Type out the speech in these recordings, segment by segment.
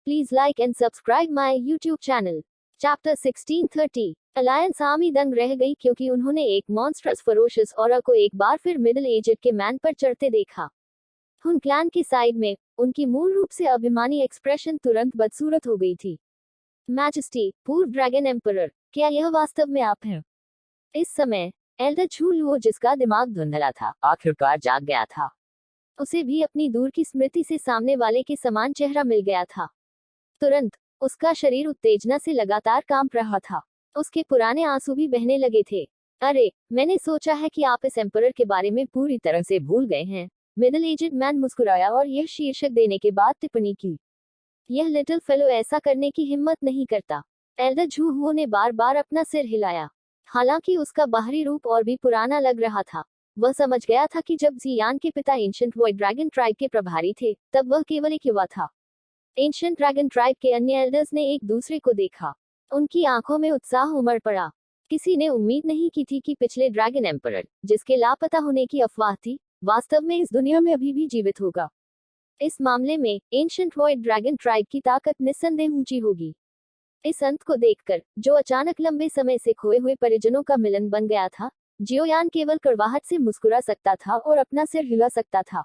Please like and subscribe my YouTube channel. Chapter 1630 alliance army दंग रह गई क्योंकि उन्होंने एक मॉन्स्ट्रस फरोशस ऑरा को एक बार फिर मिडिल एजेड के मैन पर चढ़ते देखा। हुन क्लैन की साइड में उनकी मूल रूप से अभिमानी एक्सप्रेशन तुरंत बदसूरत हो गई थी। मैजेस्टी, पूर्व ड्रैगन एम्परर, क्या यह वास्तव में आप हैं? इस समय एल्डर झू लुओ, जिसका दिमाग धुंधला था, आखिरकार जाग गया था। उसे भी अपनी दूर की स्मृति से सामने वाले के समान चेहरा मिल गया था। तुरंत उसका शरीर उत्तेजना से लगातार कांप रहा था। उसके पुराने आंसू भी बहने लगे थे। अरे, मैंने सोचा है कि आप इस एम्परर के बारे में पूरी तरह से भूल गए हैं। मिडिल एजेड मैन मुस्कुराया और यह शीर्षक देने के बाद टिप्पणी की, यह लिटिल फेलो ऐसा करने की हिम्मत नहीं करता। एल्डर झू हुओ ने बार बार अपना सिर हिलाया। हालांकि उसका बाहरी रूप और भी पुराना लग रहा था। वह समझ गया था कि जब जियान के पिता एंशिएंट वॉइड ड्रैगन ट्राइब के प्रभारी थे, तब वह केवल एक युवा था। एंशिएंट ड्रैगन ट्राइब के अन्य एल्डर्स ने एक दूसरे को देखा। उनकी आंखों में उत्साह उमड़ पड़ा। किसी ने उम्मीद नहीं की थी कि पिछले ड्रैगन एम्परर, जिसके लापता होने की अफवाह थी, वास्तव में इस दुनिया में अभी भी जीवित होगा। इस मामले में एंशिएंट वॉइड ड्रैगन ट्राइब की ताकत निस्संदेह ऊंची होगी। इस अंत को देखकर, जो अचानक लंबे समय से खोए हुए परिजनों का मिलन बन गया था, जियोयान केवल कड़वाहट से मुस्कुरा सकता था और अपना सिर हिला सकता था।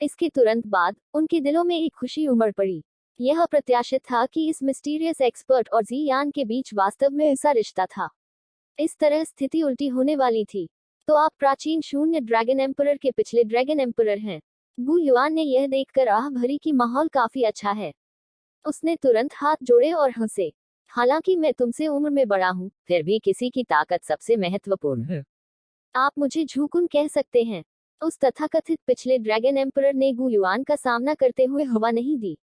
इसके तुरंत बाद उनके दिलों में एक खुशी उमड़ पड़ी। यह अप्रत्याशित था कि इस मिस्टीरियस एक्सपर्ट और जियान के बीच वास्तव में ऐसा रिश्ता था। इस तरह स्थिति उल्टी होने वाली थी। तो आप प्राचीन शून्य ड्रैगन एम्परर के पिछले ड्रैगन एम्परर हैं। गु युआन ने यह देखकर आह भरी कि माहौल काफी अच्छा है। उसने तुरंत हाथ जोड़े और हंसे। हालांकि मैं तुमसे उम्र में बड़ा हूँ, फिर भी किसी की ताकत सबसे महत्वपूर्ण है। आप मुझे झूकुन कह सकते हैं। उस तथाकथित पिछले ड्रैगन एम्परर ने गु युआन का सामना करते हुए हवा नहीं दी।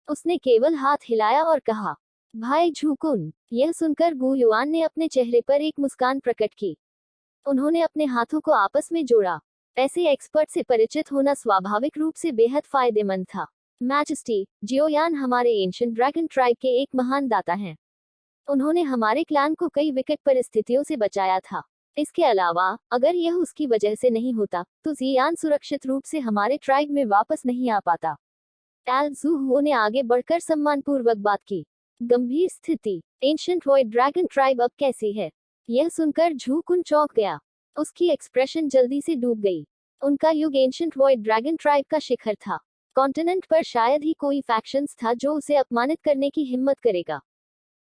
उसने केवल हाथ हिलाया और कहा, भाई झूकुन। यह सुनकर गु युआन ने अपने चेहरे पर एक मुस्कान प्रकट की। उन्होंने अपने हाथों को आपस में जोड़ा। ऐसे एक्सपर्ट से परिचित होना स्वाभाविक रूप से बेहद फायदेमंद था। मैजेस्टी, जियोयान हमारे एंशिएंट ड्रैगन ट्राइब के एक महान दाता हैं। उन्होंने हमारे क्लैन को कई विकट परिस्थितियों से बचाया था। इसके अलावा, अगर यह उसकी वजह से नहीं होता, तो जियान सुरक्षित रूप से हमारे ट्राइब में वापस नहीं आ पाता। एल झू हुओ ने आगे बढ़कर सम्मानपूर्वक बात की। गंभीर स्थिति। एंशिएंट वॉइड ड्रैगन ट्राइब अब कैसी है? यह सुनकर झूकुन चौंक गया। उसकी एक्सप्रेशन जल्दी से डूब गई। उनका युग एंशिएंट वॉइड ड्रैगन ट्राइब का शिखर था। कॉन्टिनेंट पर शायद ही कोई फैक्शंस था जो उसे अपमानित करने की हिम्मत करेगा।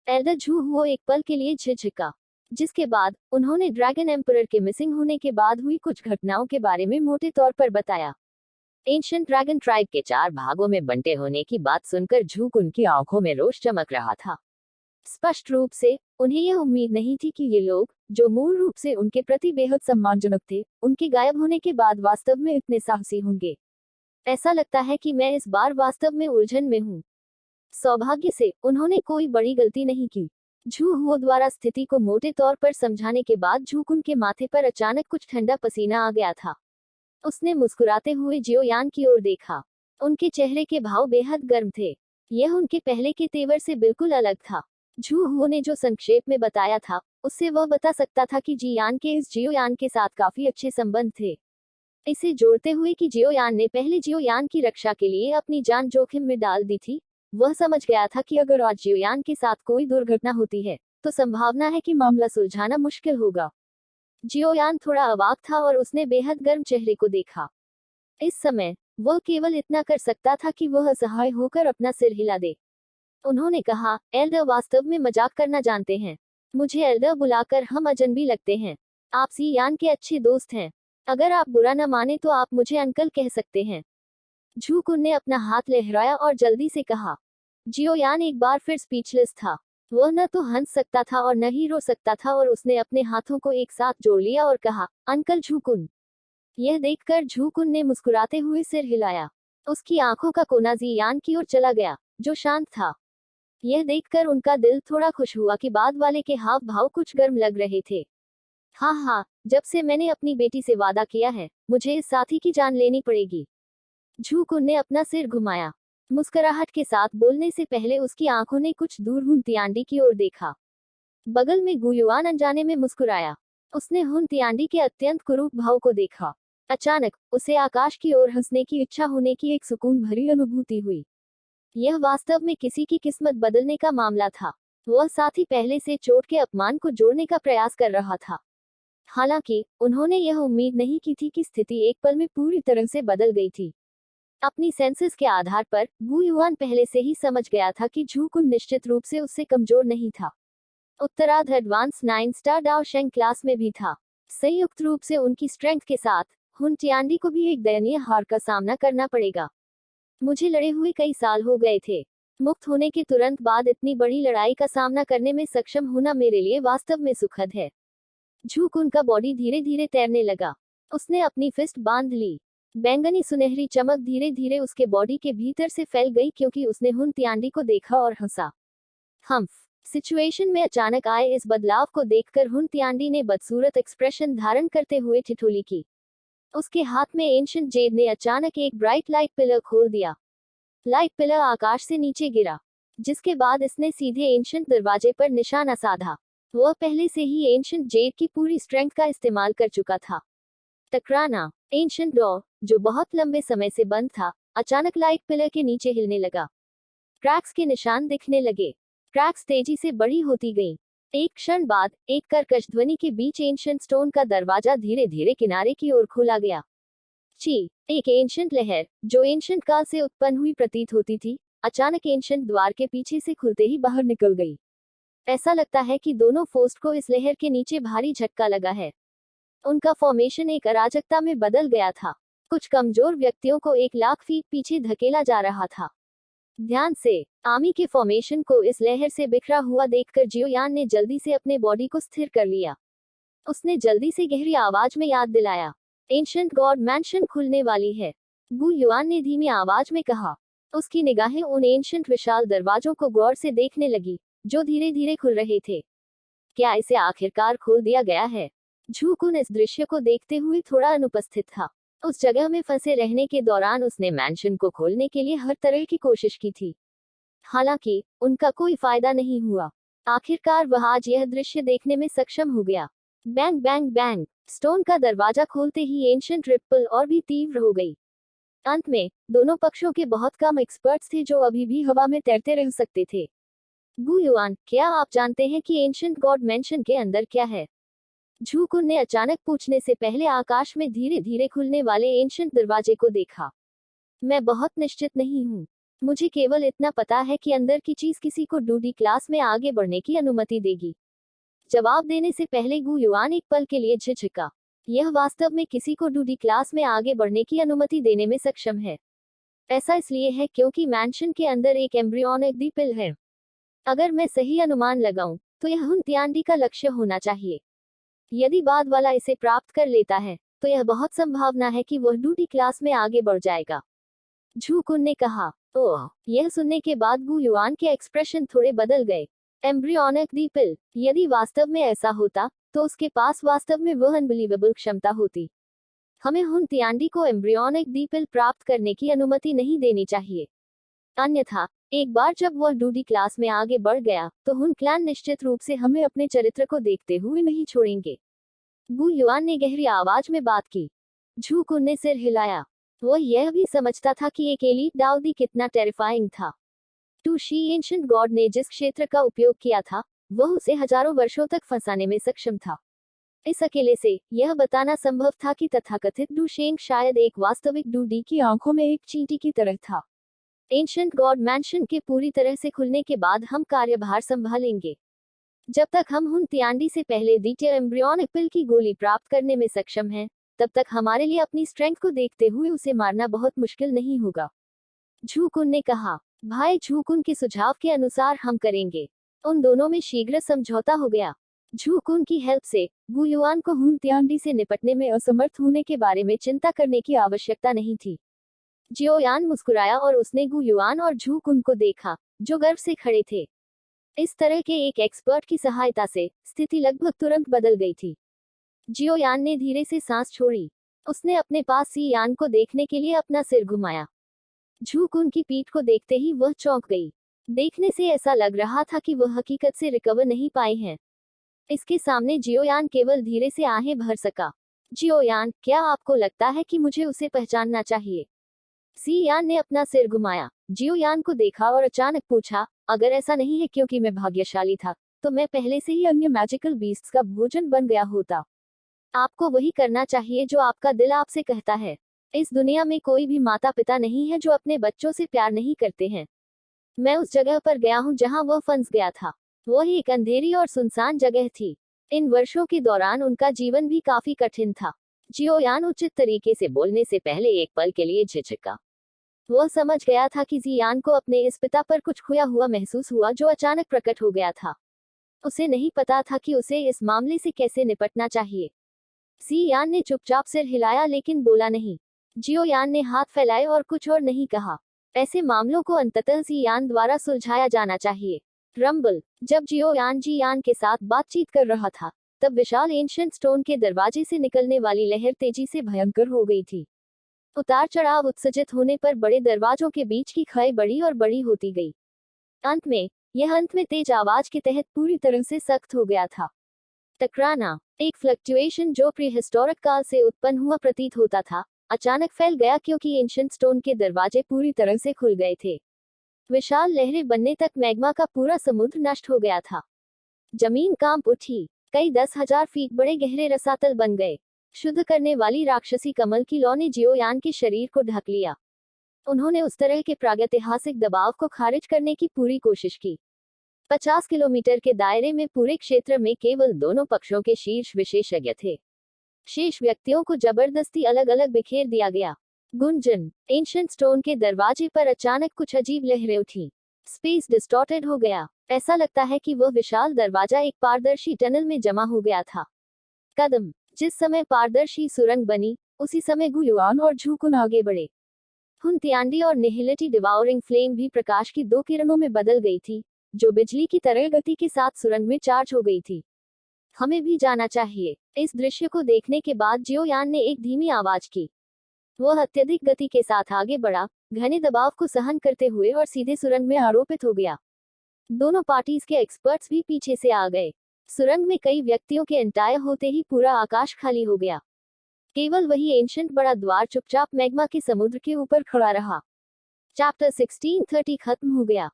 एल्डर झू हुओ एक पल के लिए झिझका, जिसके बाद उन्होंने ड्रैगन एम्परर के मिसिंग होने के बाद हुई कुछ घटनाओं के बारे में मोटे तौर पर बताया। एंशिएंट ड्रैगन ट्राइब के 4 भागों में बंटे होने की बात सुनकर झूकुन की आंखों में रोष चमक रहा था। स्पष्ट रूप से उन्हें यह उम्मीद नहीं थी कि ये लोग, जो मूल रूप से उनके प्रति बेहद सम्मानजनक थे, उनके गायब होने के बाद वास्तव में इतने साहसी होंगे। ऐसा लगता है कि मैं इस बार वास्तव में उलझन में हूँ। सौभाग्य से उन्होंने कोई बड़ी गलती नहीं की। झू हुओ द्वारा स्थिति को मोटे तौर पर समझाने के बाद झूकुन के माथे पर अचानक कुछ ठंडा पसीना आ गया था। उसने मुस्कुराते हुए जियोयान की ओर देखा। उनके चेहरे के भाव बेहद गर्म थे। यह उनके पहले के तेवर से बिल्कुल अलग था। झू हुओ ने जो संक्षेप में बताया था, उससे वह बता सकता था कि जियान के इस जियोयान के साथ काफी अच्छे संबंध थे। इसे जोड़ते हुए कि जियोयान ने पहले जियोयान की रक्षा के लिए अपनी जान जोखिम में डाल दी थी, वह समझ गया था कि अगर आज जियोयान के साथ कोई दुर्घटना होती है, तो संभावना है कि मामला सुलझाना मुश्किल होगा। जियोयान थोड़ा अवाक था और उसने बेहद गर्म चेहरे को देखा। इस समय वह केवल इतना कर सकता था कि वह असहाय होकर अपना सिर हिला दे। उन्होंने कहा, एल्डर वास्तव में मजाक करना जानते हैं। मुझे एल्डर बुलाकर हम अजनबी लगते हैं। आप जियान के अच्छे दोस्त हैं। अगर आप बुरा न माने तो आप मुझे अंकल कह सकते हैं। झूकुन ने अपना हाथ लहराया और जल्दी से कहा। जियोयान एक बार फिर स्पीचलेस था। वह न तो हंस सकता था और न ही रो सकता था और उसने अपने हाथों को एक साथ जोड़ लिया और कहा, अंकल झूकुन। यह देखकर झूकुन ने मुस्कुराते हुए सिर हिलाया। उसकी आंखों का कोना जियान की ओर चला गया, जो शांत था। यह देखकर उनका दिल थोड़ा खुश हुआ कि बाद वाले के हाव भाव कुछ गर्म लग रहे थे। हाँ हाँ, जब से मैंने अपनी बेटी से वादा किया है, मुझे इस साथी की जान लेनी पड़ेगी। झूकुन ने अपना सिर घुमाया। मुस्कुराहट के साथ बोलने से पहले उसकी आंखों ने कुछ दूर हुन तियांडी की ओर देखा। बगल में गु युआन अनजाने में मुस्कुराया। उसने हुन तियांडी के अत्यंत कुरूप भाव को देखा। अचानक उसे आकाश की ओर हंसने की इच्छा होने की एक सुकून भरी अनुभूति हुई। यह वास्तव में किसी की किस्मत बदलने का मामला था। वह साथ ही पहले से चोट के अपमान को जोड़ने का प्रयास कर रहा था। हालांकि उन्होंने यह उम्मीद नहीं की थी कि स्थिति एक पल में पूरी तरह से बदल गई थी। अपनी सेंसेस के आधार पर गु युआन पहले से ही समझ गया था कि झू कुन निश्चित रूप से उससे कमजोर नहीं था। उत्तरार्ध एडवांस 9 स्टार दाओशेंग क्लास में भी था। संयुक्त रूप से उनकी स्ट्रेंथ के साथ हुन टियांडी को भी एक दयनीय हार का सामना करना पड़ेगा। मुझे लड़े हुए कई साल हो गए थे। मुक्त होने के तुरंत बाद इतनी बड़ी लड़ाई का सामना करने में सक्षम होना मेरे लिए वास्तव में सुखद है। झू कुन का बॉडी धीरे धीरे तैरने लगा। उसने अपनी फिस्ट बांध ली। बैंगनी सुनहरी चमक धीरे धीरे उसके बॉडी के भीतर से फैल गई क्योंकि उसने हुन तियांडी को देखा और हंसा। हम्फ सिचुएशन में अचानक आए इस बदलाव को देखकर हुन तियांडी ने बदसूरत एक्सप्रेशन धारण करते हुए ठिठोली की। उसके हाथ में एंशिएंट जेड ने अचानक एक ब्राइट लाइट पिलर खोल दिया। लाइट पिलर आकाश से नीचे गिरा, जिसके बाद इसने सीधे एंशिएंट दरवाजे पर निशाना साधा। वह पहले से ही एंशिएंट जेड की पूरी स्ट्रेंथ का इस्तेमाल कर चुका था। टकराना। एंशिएंट डोर, जो बहुत लंबे समय से बंद था, अचानक लाइट पिलर के नीचे हिलने लगा। क्रैक्स के निशान दिखने लगे। क्रैक्स तेजी से बड़ी होती गईं। एक क्षण बाद एक कर्कश ध्वनि के बीच एंशिएंट स्टोन का दरवाजा धीरे धीरे किनारे की ओर खोला गया। ची, एक एंशिएंट लहर, जो एंशिएंट काल से उत्पन्न हुई प्रतीत होती थी, अचानक एंशिएंट द्वार के पीछे से खुलते ही बाहर निकल गई। ऐसा लगता है कि दोनों फोर्स को इस लहर के नीचे भारी झटका लगा है। उनका फॉर्मेशन एक अराजकता में बदल गया था। कुछ कमजोर व्यक्तियों को 1,00,000 फीट पीछे धकेला जा रहा था। ध्यान से, आर्मी के फॉर्मेशन को इस लहर से बिखरा हुआ देखकर जियोयान ने जल्दी से अपने बॉडी को स्थिर कर लिया। उसने जल्दी से गहरी आवाज में याद दिलाया, एंशिएंट गॉड मैंशन खुलने वाली है। गु युआन ने धीमी आवाज में कहा। उसकी निगाहें उन एंशिएंट विशाल दरवाजों को गौर से देखने लगी, जो धीरे धीरे खुल रहे थे। क्या इसे आखिरकार खोल दिया गया है? झू कुन इस दृश्य को देखते हुए थोड़ा अनुपस्थित था। उस जगह में फंसे रहने के दौरान उसने मैंशन को खोलने के लिए हर तरह की कोशिश की थी। हालांकि उनका कोई फायदा नहीं हुआ। आखिरकार वह आज यह दृश्य देखने में सक्षम हो गया। बैंग बैंग बैंग, स्टोन का दरवाजा खोलते ही एंशिएंट रिप्पल और भी तीव्र हो गई। अंत में दोनों पक्षों के बहुत कम एक्सपर्ट्स थे जो अभी भी हवा में तैरते रह सकते थे। गु युआन, क्या आप जानते हैं कि एंशिएंट गॉड मैंशन के अंदर क्या है? झू कुन ने अचानक पूछने से पहले आकाश में धीरे धीरे खुलने वाले एंशिएंट दरवाजे को देखा। मैं बहुत निश्चित नहीं हूँ। मुझे केवल इतना पता है कि अंदर की चीज किसी को डूडी क्लास में आगे बढ़ने की अनुमति देगी। जवाब देने से पहले गु युआन एक पल के लिए झिझका। यह वास्तव में किसी को डूडी क्लास में आगे बढ़ने की अनुमति देने में सक्षम है। ऐसा इसलिए है क्योंकि मैंशन के अंदर एक एम्ब्रियोनिक दीपिल है। अगर मैं सही अनुमान लगाऊं, तो यह हुन तियांडी का लक्ष्य होना चाहिए। यदि बाद वाला इसे प्राप्त कर लेता है, तो यह बहुत संभावना है कि वह डूडी क्लास में आगे बढ़ जाएगा। झू कुन ने कहा। ओह, यह सुनने के बाद गु युआन के एक्सप्रेशन थोड़े बदल गए। एम्ब्रियोनिक दीपिल, यदि वास्तव में ऐसा होता, तो उसके पास वास्तव में वह अनबिलीवेबल क्षमता होती। हमें हुन तियांडी को एम्ब्रियोनिक दीपिल प्राप्त करने की अनुमति नहीं देनी चाहिए। अन्यथा एक बार जब वह डूडी क्लास में आगे बढ़ गया, तो हुन क्लैन निश्चित रूप से हमें अपने चरित्र को देखते हुए नहीं छोड़ेंगे। गु युआन ने गहरी आवाज में बात की। झू कुन ने सिर हिलाया। वह यह भी समझता था कि एक एलीट दाऊदी कितना टेरिफाइंग था। टू शी एंशिएंट गॉड ने जिस क्षेत्र का उपयोग किया था, वह उसे हजारों वर्षों तक फंसाने में सक्षम था। इस अकेले से यह बताना संभव था कि तथाकथित डूशेंग शायद एक वास्तविक डूडी की आंखों में एक चींटी की तरह था। एंशिएंट गॉड मैंशन के पूरी तरह से खुलने के बाद हम कार्यभार संभालेंगे। जब तक हम हुन तियांडी से पहले द्वितीय एम्ब्रियोनिक पिल की गोली प्राप्त करने में सक्षम हैं, तब तक हमारे लिए अपनी स्ट्रेंथ को देखते हुए उसे मारना बहुत मुश्किल नहीं होगा। झू कुन ने कहा। भाई झू कुन के सुझाव के अनुसार हम करेंगे। उन दोनों में शीघ्र समझौता हो गया। झू कुन की हेल्प से गु युआन को हुन तियांडी से निपटने में असमर्थ होने के बारे में चिंता करने की आवश्यकता नहीं थी। जियोयान मुस्कुराया और उसने गु युआन और झू कुन को देखा, जो गर्व से खड़े थे। इस तरह के एक एक्सपर्ट की सहायता से स्थिति लगभग तुरंत बदल गई थी। जियोयान ने धीरे से सांस छोड़ी। उसने अपने पास सी यान को देखने के लिए अपना सिर घुमाया। झू कुन की पीठ को देखते ही वह चौंक गई। देखने से ऐसा लग रहा था कि वह हकीकत से रिकवर नहीं पाए हैं। इसके सामने जियोयान केवल धीरे से आहें भर सका। जियोयान, क्या आपको लगता है कि मुझे उसे पहचानना चाहिए? सी यान ने अपना सिर घुमाया। जियो यान को देखा और अचानक पूछा, अगर ऐसा नहीं है क्योंकि मैं भाग्यशाली था, तो मैं पहले से ही अन्य मैजिकल बीस्ट्स का भोजन बन गया होता। आपको वही करना चाहिए जो आपका दिल आपसे कहता है। इस दुनिया में कोई भी माता पिता नहीं है जो अपने बच्चों से प्यार नहीं करते हैं। मैं उस जगह पर गया हूँ जहाँ वह फंस गया था। वो ही एक अंधेरी और सुनसान जगह थी। इन वर्षों के दौरान उनका जीवन भी काफी कठिन था। जियोयान उचित तरीके से बोलने से पहले एक पल के लिए झिझका। वह समझ गया था कि जियान को अपने इस पिता पर कुछ खोया हुआ महसूस हुआ जो अचानक प्रकट हो गया था। उसे नहीं पता था कि उसे इस मामले से कैसे निपटना चाहिए। सी यान ने चुपचाप सिर हिलाया लेकिन बोला नहीं। जियो यान ने हाथ फैलाए और कुछ और नहीं कहा। ऐसे मामलों को अंततः सी यान द्वारा सुलझाया जाना चाहिए। रंबल। जब जियो यान जी यान के साथ बातचीत कर रहा था, तब विशाल एंशिएंट स्टोन के दरवाजे से निकलने वाली लहर तेजी से भयंकर हो गई थी। उतार चढ़ाव उत्सर्जित होने पर बड़े दरवाजों के बीच की खाई बड़ी और बड़ी होती गई। अंत में तेज आवाज के तहत पूरी तरह से सख्त हो गया था। टकराना। एक फ्लक्चुएशन जो प्रीहिस्टोरिक काल से उत्पन्न हुआ प्रतीत होता था, अचानक फैल गया क्योंकि एंशिएंट स्टोन के दरवाजे पूरी तरह से खुल गए थे। विशाल लहरें बनने तक मैग्मा का पूरा समुद्र नष्ट हो गया था। जमीन कांप उठी। कई 10,000 फीट बड़े गहरे रसातल बन गए। शुद्ध करने वाली राक्षसी कमल की लौ ने जियोयान के शरीर को ढक लिया। उन्होंने उस तरह के प्रागैतिहासिक दबाव को खारिज करने की पूरी कोशिश की। 50 किलोमीटर के दायरे में पूरे क्षेत्र में केवल दोनों पक्षों के शीर्ष विशेषज्ञ थे। शेष व्यक्तियों को जबरदस्ती अलग अलग बिखेर दिया गया। गुंजन। एंशिएंट स्टोन के दरवाजे पर अचानक कुछ अजीब लहरें उठी। स्पेस डिस्टॉर्टेड हो गया। ऐसा लगता है कि वह विशाल दरवाजा एक पारदर्शी टनल में जमा हो गया था। कदम। जिस समय पारदर्शी सुरंग बनी, उसी समय गुयुआन और झूकुन आगे बढ़े। हुनत्यांडी और निहिलिटी डिवाउरिंग फ्लेम भी प्रकाश की दो किरणों में बदल गई थी, जो बिजली की तरह गति के साथ सुरंग में चार्ज हो गई थी। हमें भी जाना चाहिए। इस दृश्य को देखने के बाद जियोयान ने एक धीमी आवाज की। वह अत्यधिक गति के साथ आगे बढ़ा, घने दबाव को सहन करते हुए और सीधे सुरंग में आरोपित हो गया। दोनों पार्टीज के एक्सपर्ट्स भी पीछे से आ गए। सुरंग में कई व्यक्तियों के एंटायर होते ही पूरा आकाश खाली हो गया। केवल वही एंशिएंट बड़ा द्वार चुपचाप मैग्मा के समुद्र के ऊपर खड़ा रहा। चैप्टर 1630 खत्म हो गया।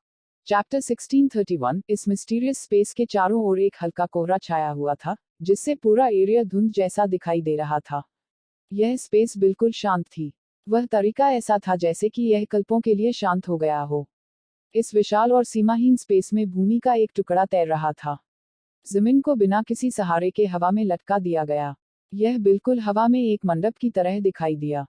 चैप्टर 1631। इस मिस्टीरियस स्पेस के चारों ओर एक हल्का कोहरा छाया हुआ था, जिससे पूरा एरिया धुंध जैसा दिखाई दे रहा था। यह स्पेस बिल्कुल शांत थी। वह तरीका ऐसा था जैसे कि यह कल्पों के लिए शांत हो गया हो। इस विशाल और सीमाहीन स्पेस में भूमि का एक टुकड़ा तैर रहा था। जमीन को बिना किसी सहारे के हवा में लटका दिया गया। यह बिल्कुल हवा में एक मंडप की तरह दिखाई दिया।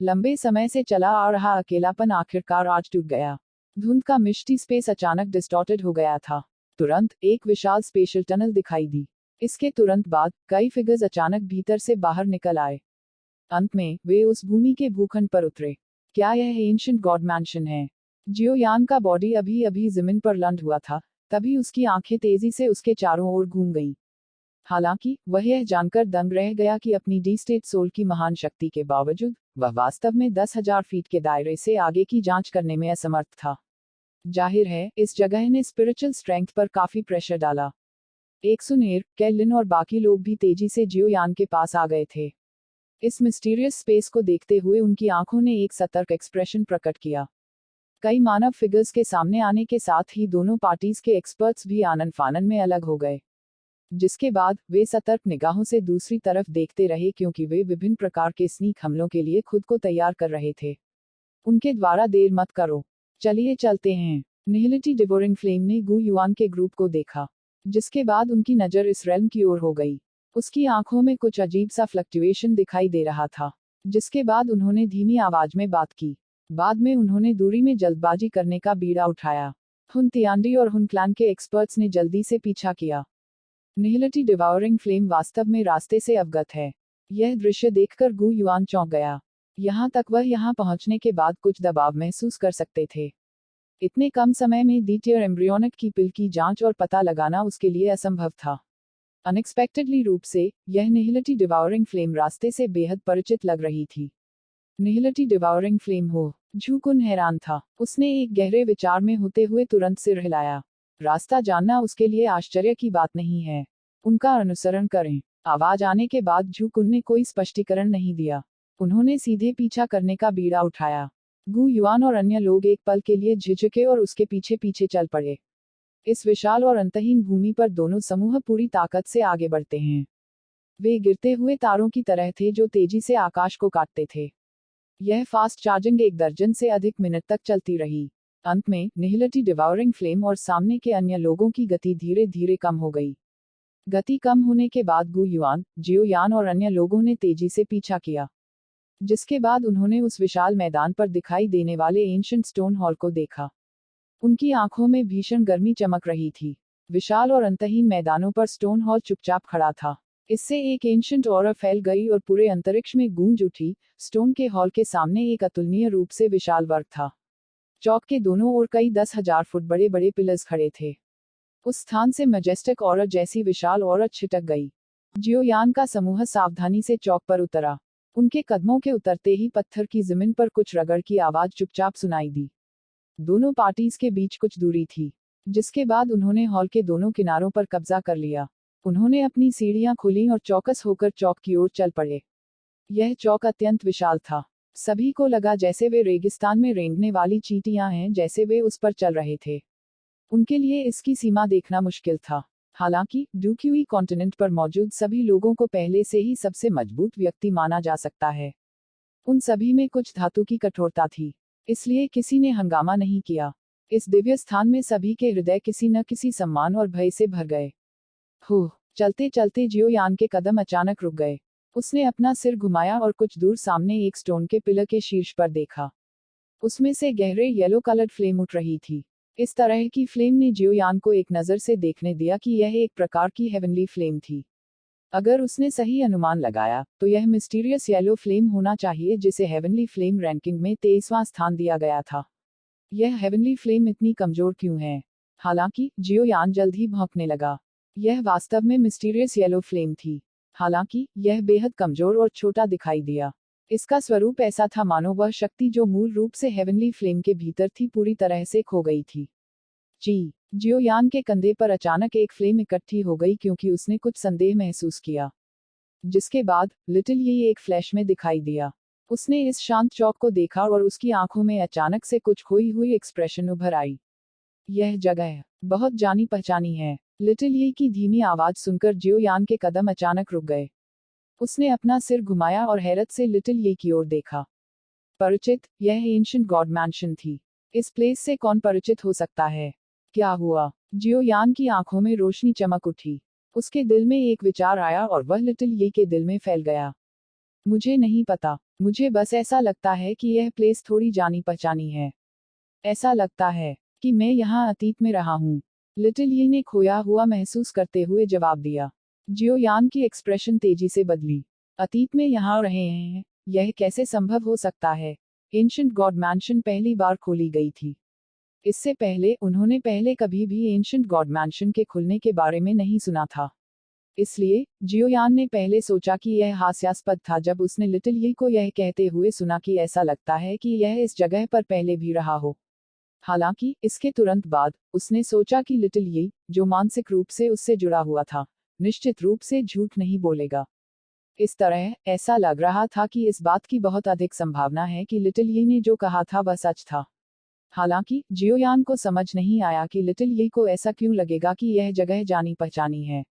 लंबे समय से चला आ रहा अकेलापन आखिरकार आज टूट गया। धुंध का मिष्टी स्पेस अचानक डिस्टॉर्टेड हो गया था। तुरंत एक विशाल स्पेशल टनल दिखाई दी। इसके तुरंत बाद कई फिगर्स अचानक भीतर से बाहर निकल आए। अंत में वे उस भूमि के भूखंड पर उतरे। क्या यह एंशिएंट गॉड मैंशन है? जियोयान का बॉडी अभी अभी जमीन पर लैंड हुआ था, तभी उसकी आंखें तेजी से उसके चारों ओर घूम गईं। हालांकि वह यह जानकर दंग रह गया कि अपनी डी स्टेट सोल की महान शक्ति के बावजूद वह वास्तव में 10,000 फीट के दायरे से आगे की जांच करने में असमर्थ था। जाहिर है, इस जगह ने स्पिरिचुअल स्ट्रेंथ पर काफी प्रेशर डाला। एक सुनेर, कैलिन और बाकी लोग भी तेजी से जियोयान के पास आ गए थे। इस मिस्टीरियस स्पेस को देखते हुए उनकी आंखों ने एक सतर्क एक्सप्रेशन प्रकट किया। कई मानव फिगर्स के सामने आने के साथ ही दोनों पार्टीज के एक्सपर्ट्स भी आनन फानन में अलग हो गए, जिसके बाद वे सतर्क निगाहों से दूसरी तरफ देखते रहे क्योंकि वे विभिन्न प्रकार के स्नीक हमलों के लिए खुद को तैयार कर रहे थे। उनके द्वारा देर मत करो, चलिए चलते हैं। निहिलिटी डिवोरिंग फ्लेम ने गु युआन के ग्रुप को देखा, जिसके बाद उनकी नजर इस रेल्म की ओर हो गई। उसकी आंखों में कुछ अजीब सा फ्लक्चुएशन दिखाई दे रहा था, जिसके बाद उन्होंने धीमी आवाज में बात की। बाद में उन्होंने दूरी में जल्दबाजी करने का बीड़ा उठाया। हुनत्यांडी और हुनक्लैन के एक्सपर्ट्स ने जल्दी से पीछा किया। निहिलिटी डिवाउरिंग फ्लेम वास्तव में रास्ते से अवगत है। यह दृश्य देखकर गु युआन चौंक गया। यहाँ तक वह यहाँ पहुँचने के बाद कुछ दबाव महसूस कर सकते थे। इतने कम समय में डीटियर एम्ब्रियोनिक की पिल की जांच और पता लगाना उसके लिए असंभव था। अनएक्सपेक्टेडली रूप से यह निहिलिटी डिवाउरिंग फ्लेम रास्ते से बेहद परिचित लग रही थी। निहिलिटी डिवाउरिंग फ्लेम हो? झूकुन हैरान था। उसने एक गहरे विचार में होते हुए तुरंत सिर हिलाया। रास्ता जानना उसके लिए आश्चर्य की बात नहीं है। उनका अनुसरण करें। आवाज आने के बाद झूकुन ने कोई स्पष्टीकरण नहीं दिया। उन्होंने सीधे पीछा करने का बीड़ा उठाया। गु युआन और अन्य लोग एक पल के लिए झिझके और उसके पीछे पीछे चल पड़े। इस विशाल और अंतहीन भूमि पर दोनों समूह पूरी ताकत से आगे बढ़ते हैं। वे गिरते हुए तारों की तरह थे जो तेजी से आकाश को काटते थे। यह फास्ट चार्जिंग 1 दर्जन से अधिक मिनट तक चलती रही। अंत में निहिलिटी डिवाउरिंग फ्लेम और सामने के अन्य लोगों की गति धीरे धीरे कम हो गई। गति कम होने के बाद गु युआन, जियो यान और अन्य लोगों ने तेजी से पीछा किया, जिसके बाद उन्होंने उस विशाल मैदान पर दिखाई देने वाले एंशिएंट स्टोन हॉल को देखा। उनकी आंखों में भीषण गर्मी चमक रही थी। विशाल और अंतहीन मैदानों पर स्टोन हॉल चुपचाप खड़ा था। इससे एक एंशिएंट ऑरा फैल गई और पूरे अंतरिक्ष में गूंज उठी। स्टोन के हॉल के सामने एक अतुलनीय रूप से विशाल वर्ग था। चौक के दोनों ओर कई 10,000 फुट बड़े बड़े पिलर्स खड़े थे। उस स्थान से मैजेस्टिक ऑरा जैसी विशाल औरत छिटक गई। जियो यान का समूह सावधानी से चौक पर उतरा। उनके कदमों के उतरते ही पत्थर की जमीन पर कुछ रगड़ की आवाज चुपचाप सुनाई दी। दोनों पार्टीज के बीच कुछ दूरी थी, जिसके बाद उन्होंने हॉल के दोनों किनारों पर कब्जा कर लिया। उन्होंने अपनी सीढ़ियां खोलीं और चौकस होकर चौक की ओर चल पड़े। यह चौक अत्यंत विशाल था। सभी को लगा जैसे वे रेगिस्तान में रेंगने वाली चींटियां हैं, जैसे वे उस पर चल रहे थे। उनके लिए इसकी सीमा देखना मुश्किल था। हालांकि ड्यूक्यूई कॉन्टिनेंट पर मौजूद सभी लोगों को पहले से ही सबसे मजबूत व्यक्ति माना जा सकता है। उन सभी में कुछ धातु की कठोरता थी, इसलिए किसी ने हंगामा नहीं किया। इस दिव्य स्थान में सभी के हृदय किसी न किसी सम्मान और भय से भर गए। चलते चलते जियो यान के कदम अचानक रुक गए। उसने अपना सिर घुमाया और कुछ दूर सामने एक स्टोन के पिलर के शीर्ष पर देखा। उसमें से गहरे येलो कलर्ड फ्लेम उठ रही थी। इस तरह की फ्लेम ने जियो यान को एक नज़र से देखने दिया कि यह एक प्रकार की हेवनली फ्लेम थी। अगर उसने सही अनुमान लगाया तो यह मिस्टीरियस येलो फ्लेम होना चाहिए, जिसे हेवनली फ्लेम रैंकिंग में 23वां स्थान दिया गया था। यह हेवनली फ्लेम इतनी कमजोर क्यों है? हालांकि जियो यान जल्द ही भौंकने लगा। यह वास्तव में मिस्टीरियस येलो फ्लेम थी। हालांकि यह बेहद कमजोर और छोटा दिखाई दिया। इसका स्वरूप ऐसा था मानो वह शक्ति जो मूल रूप से हेवनली फ्लेम के भीतर थी पूरी तरह से खो गई थी। जियो यान के कंधे पर अचानक एक फ्लेम इकट्ठी हो गई क्योंकि उसने कुछ संदेह महसूस किया। जिसके बाद लिटिल ये एक फ्लैश में दिखाई दिया। उसने इस शांत चौक को देखा और उसकी आंखों में अचानक से कुछ खोई हुई एक्सप्रेशन उभर आई। यह जगह बहुत जानी पहचानी है। लिटिल ये की धीमी आवाज सुनकर जियो यान के कदम अचानक रुक गए। उसने अपना सिर घुमाया और हैरत से लिटिल ये की ओर देखा। परिचित, यह एंशिएंट गॉड मैंशन थी। इस प्लेस से कौन परिचित हो सकता है? क्या हुआ? जियो यान की आंखों में रोशनी चमक उठी। उसके दिल में एक विचार आया और वह लिटिल ये के दिल में फैल गया। मुझे नहीं पता, मुझे बस ऐसा लगता है कि यह प्लेस थोड़ी जानी पहचानी है। ऐसा लगता है कि मैं यहाँ अतीत में रहा हूँ। लिटिल ये ने खोया हुआ महसूस करते हुए जवाब दिया। जियो यान की एक्सप्रेशन तेजी से बदली। अतीत में यहाँ रहे हैं? यह कैसे संभव हो सकता है? एंशिएंट गॉड मैंशन पहली बार खोली गई थी। इससे पहले उन्होंने पहले कभी भी एंशिएंट गॉड मैंशन के खुलने के बारे में नहीं सुना था। इसलिए जियो यान ने पहले सोचा कि यह हास्यास्पद था जब उसने लिटिल ये को यह कहते हुए सुना कि ऐसा लगता है कि यह इस जगह पर पहले भी रहा हो। हालांकि इसके तुरंत बाद उसने सोचा कि लिटिल ये, जो मानसिक रूप से उससे जुड़ा हुआ था, निश्चित रूप से झूठ नहीं बोलेगा। इस तरह ऐसा लग रहा था कि इस बात की बहुत अधिक संभावना है कि लिटिल ये ने जो कहा था वह सच था। हालांकि जियो यान को समझ नहीं आया कि लिटिल ये को ऐसा क्यों लगेगा कि यह जगह जानी पहचानी है।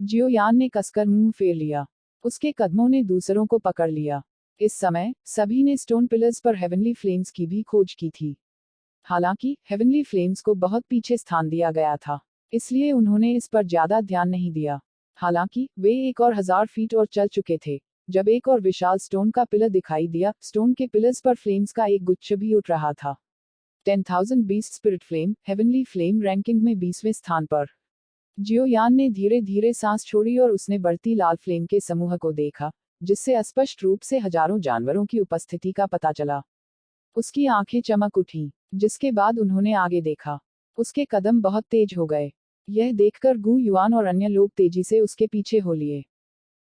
जियो यान ने कसकर मुंह फेर लिया। उसके कदमों ने दूसरों को पकड़ लिया। इस समय सभी ने स्टोन पिलर्स पर हेवनली फ्लेम्स की भी खोज की थी। हालांकि हेवनली फ्लेम्स को बहुत पीछे स्थान दिया गया था, इसलिए उन्होंने इस पर ज्यादा ध्यान नहीं दिया। हालांकि वे 1,000 फीट और चल चुके थे जब एक और विशाल स्टोन का पिलर दिखाई दिया। स्टोन के पिलर्स पर फ्लेम्स का एक गुच्छ भी उठ रहा था। 10,000 beast spirit flame, heavenly flame ranking में 20वें स्थान पर। जियो यान ने धीरे धीरे सांस छोड़ी और उसने बढ़ती लाल फ्लेम के समूह को देखा, जिससे स्पष्ट रूप से हजारों जानवरों की उपस्थिति का पता चला। उसकी आंखें चमक उठीं, जिसके बाद उन्होंने आगे देखा। उसके कदम बहुत तेज हो गए। यह देखकर गु युआन और अन्य लोग तेजी से उसके पीछे हो लिए।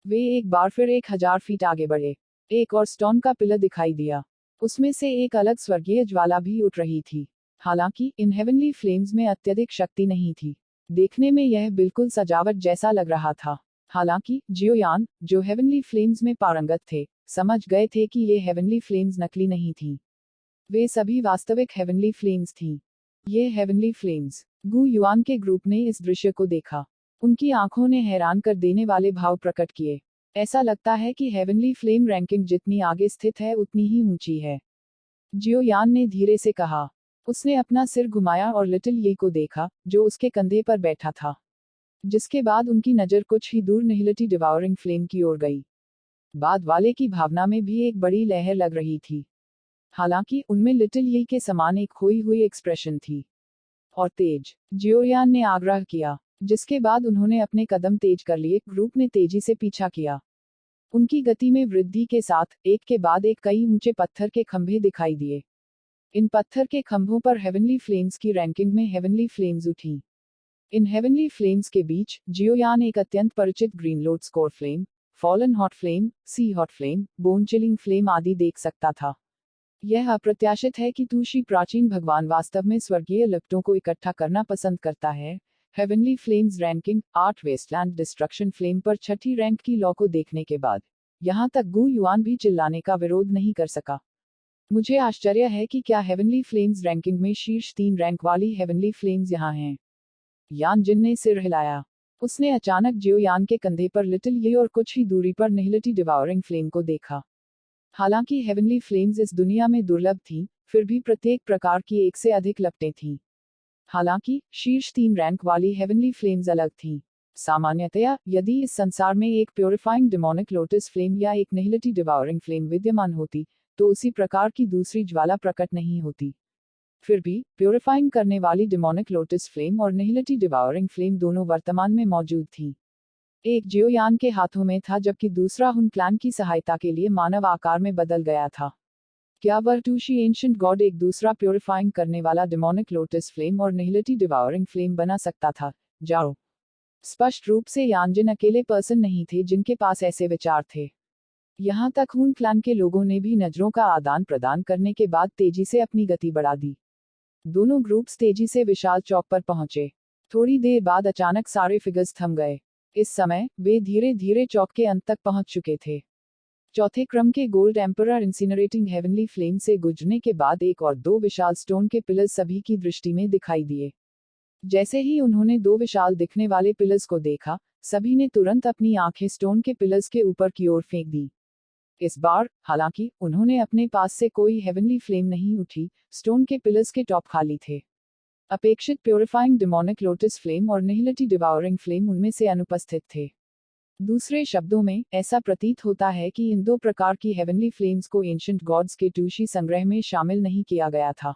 वे एक बार फिर 1,000 फीट आगे बढ़े। एक और स्टोन का पिलर दिखाई दिया। उसमें से एक अलग स्वर्गीय ज्वाला भी उठ रही थी। हालांकि इन हेवनली फ्लेम्स में अत्यधिक शक्ति नहीं थी। देखने में यह बिल्कुल सजावट जैसा लग रहा था। हालांकि जियोयान, जो हेवनली फ्लेम्स में पारंगत थे, समझ गए थे कि ये हेवनली फ्लेम्स नकली नहीं थीं। वे सभी वास्तविक हेवनली फ्लेम्स थीं। ये हेवनली फ्लेम्स। गु युआन के ग्रुप ने इस दृश्य को देखा। उनकी आंखों ने हैरान कर देने वाले भाव प्रकट किए। ऐसा लगता है कि हेवनली फ्लेम रैंकिंग जितनी आगे स्थित है उतनी ही ऊंची है। जियोयान ने धीरे से कहा। उसने अपना सिर घुमाया और लिटिल ये को देखा, जो उसके कंधे पर बैठा था। जिसके बाद उनकी नज़र कुछ ही दूर निहिलिटी डिवाउरिंग फ्लेम की ओर गई। बाद वाले की भावना में भी एक बड़ी लहर लग रही थी। हालांकि उनमें लिटिल ये के समान एक खोई हुई एक्सप्रेशन थी। और तेज, जियोयान ने आग्रह किया। जिसके बाद उन्होंने अपने कदम तेज कर लिए। ग्रुप ने तेजी से पीछा किया। उनकी गति में वृद्धि के साथ एक के बाद एक कई ऊंचे पत्थर के खंभे दिखाई दिए। इन पत्थर के खंभों पर हेवनली फ्लेम्स की रैंकिंग में हेवनली फ्लेम्स उठी। इन हेवनली फ्लेम्स के बीच जियोयान एक अत्यंत परिचित green load score flame, fallen hot flame, sea hot flame, bone chilling flame आदि देख सकता था। यह अप्रत्याशित है कि तुशी प्राचीन भगवान वास्तव में स्वर्गीय लिप्टों को इकट्ठा करना पसंद करता है। Heavenly flames ranking 8 wasteland destruction flame पर छठी रैंक की लॉ को देखने के बाद यहां तक गु युआन भी चिल्लाने का विरोध नहीं कर सका। मुझे आश्चर्य है कि क्या हेवनली फ्लेम्स रैंकिंग में शीर्ष 3 रैंक वाली हेवनली फ्लेम्स यहां हैं। यान जिन ने सिर हिलाया। उसने अचानक जियोयान के कंधे पर लिटिल ये और कुछ ही दूरी पर निहिलिटी डिवाउरिंग फ्लेम को देखा। हालांकि हेवनली फ्लेम्स इस दुनिया में दुर्लभ थीं, फिर भी प्रत्येक प्रकार की एक से अधिक लपटें थीं। हालांकि शीर्ष 3 रैंक वाली हेवनली फ्लेम्स अलग थीं। सामान्यतया यदि इस संसार में एक प्योरिफाइंग डेमोनिक लोटस फ्लेम या एक निहिलिटी डिवाउरिंग फ्लेम विद्यमान होती, तो उसी प्रकार की दूसरी ज्वाला प्रकट नहीं होती। फिर भी प्योरिफाइंग करने वाली डेमोनिक लोटस फ्लेम और निहिलिटी डिवाउरिंग फ्लेम दोनों वर्तमान में मौजूद थी। एक जियोयान के हाथों में था जबकि दूसरा हुन क्लैन की सहायता के लिए मानव आकार में बदल गया था। क्या वह टूशी एंशिएंट गॉड एक दूसरा प्योरिफाइंग करने वाला डेमोनिक लोटस फ्लेम और निहिलिटी डिवाउरिंग फ्लेम बना सकता था? जाओ। स्पष्ट रूप से यानजिन अकेले पर्सन नहीं थे जिनके पास ऐसे विचार थे। यहां तक हुन क्लैन के लोगों ने भी नजरों का आदान प्रदान करने के बाद तेजी से अपनी गति बढ़ा दी। दोनों ग्रुप्स तेजी से विशाल चौक पर पहुंचे। थोड़ी देर बाद अचानक सारे फिगर्स थम गए। इस समय वे धीरे धीरे चौक के अंत तक पहुंच चुके थे। चौथे क्रम के गोल्ड एम्परर इंसिनरेटिंग हेवनली फ्लेम से गुजरने के बाद एक और 2 विशाल स्टोन के पिलर्स सभी की दृष्टि में दिखाई दिए। जैसे ही उन्होंने 2 विशाल दिखने वाले पिलर्स को देखा, सभी ने तुरंत अपनी आंखें स्टोन के पिलर्स के ऊपर की ओर फेंक दी। इस बार, हालांकि उन्होंने अपने पास से कोई हेवनली फ्लेम नहीं उठी, स्टोन के पिलर्स के टॉप खाली थे। अपेक्षित प्योरिफाइंग डेमोनिक लोटस फ्लेम और निहिलिटी डिवाउरिंग फ्लेम उनमें से अनुपस्थित थे। दूसरे शब्दों में, ऐसा प्रतीत होता है कि इन 2 प्रकार की हेवनली फ्लेम्स को एंशिएंट गॉड्स के टूशी संग्रह में शामिल नहीं किया गया था।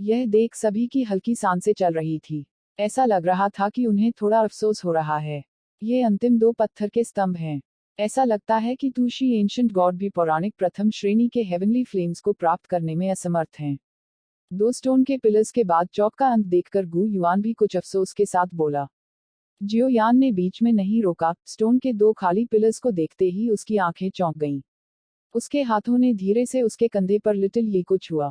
यह देख सभी की हल्की सांसें चल रही थी। ऐसा लग रहा था कि उन्हें थोड़ा अफसोस हो रहा है। ये अंतिम 2 पत्थर के स्तंभ हैं। ऐसा लगता है कि टूशी एंशिएंट गॉड भी पौराणिक प्रथम श्रेणी के हेवनली फ्लेम्स को प्राप्त करने में असमर्थ हैं। 2 स्टोन के पिलर्स के बाद चौक का अंत देखकर गु युआन भी कुछ अफसोस के साथ बोला। जियोयान ने बीच में नहीं रोका। स्टोन के 2 खाली पिलर्स को देखते ही उसकी आंखें चौंक गईं। उसके हाथों ने धीरे से उसके कंधे पर लिटिल ये को छुआ।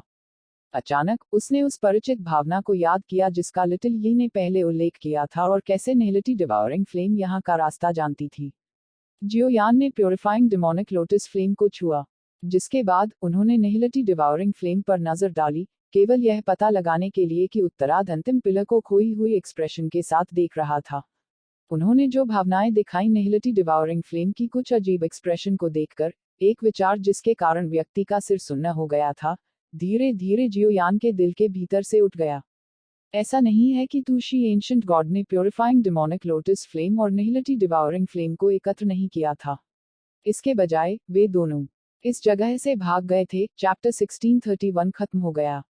अचानक उसने उस परिचित भावना को याद किया जिसका लिटिल ये ने पहले उल्लेख किया था और कैसे निहिलिटी डिवाउरिंग फ्लेम यहाँ का रास्ता जानती थी। जियोयान ने प्योरिफाइंग डेमोनिक लोटस फ्लेम को छुआ, जिसके बाद उन्होंने निहिलिटी डिवाउरिंग फ्लेम पर नजर डाली, केवल यह पता लगाने के लिए कि उत्तरार्ध अंतिम पिलर को खोई हुई एक्सप्रेशन के साथ देख रहा था। उन्होंने जो भावनाएं दिखाई निहिलिटी डिवाउरिंग फ्लेम की कुछ अजीब एक्सप्रेशन को देखकर, एक विचार जिसके कारण व्यक्ति का सिर सुन्न हो गया था, धीरे धीरे जियोयान के दिल के भीतर से उठ गया। ऐसा नहीं है कि टूशी एंशिएंट गॉड ने प्योरिफाइंग डेमोनिक लोटस फ्लेम और निहिलिटी डिवाउरिंग फ्लेम को एकत्र नहीं किया था। इसके बजाय वे दोनों इस जगह से भाग गए थे। चैप्टर 1631 खत्म हो गया।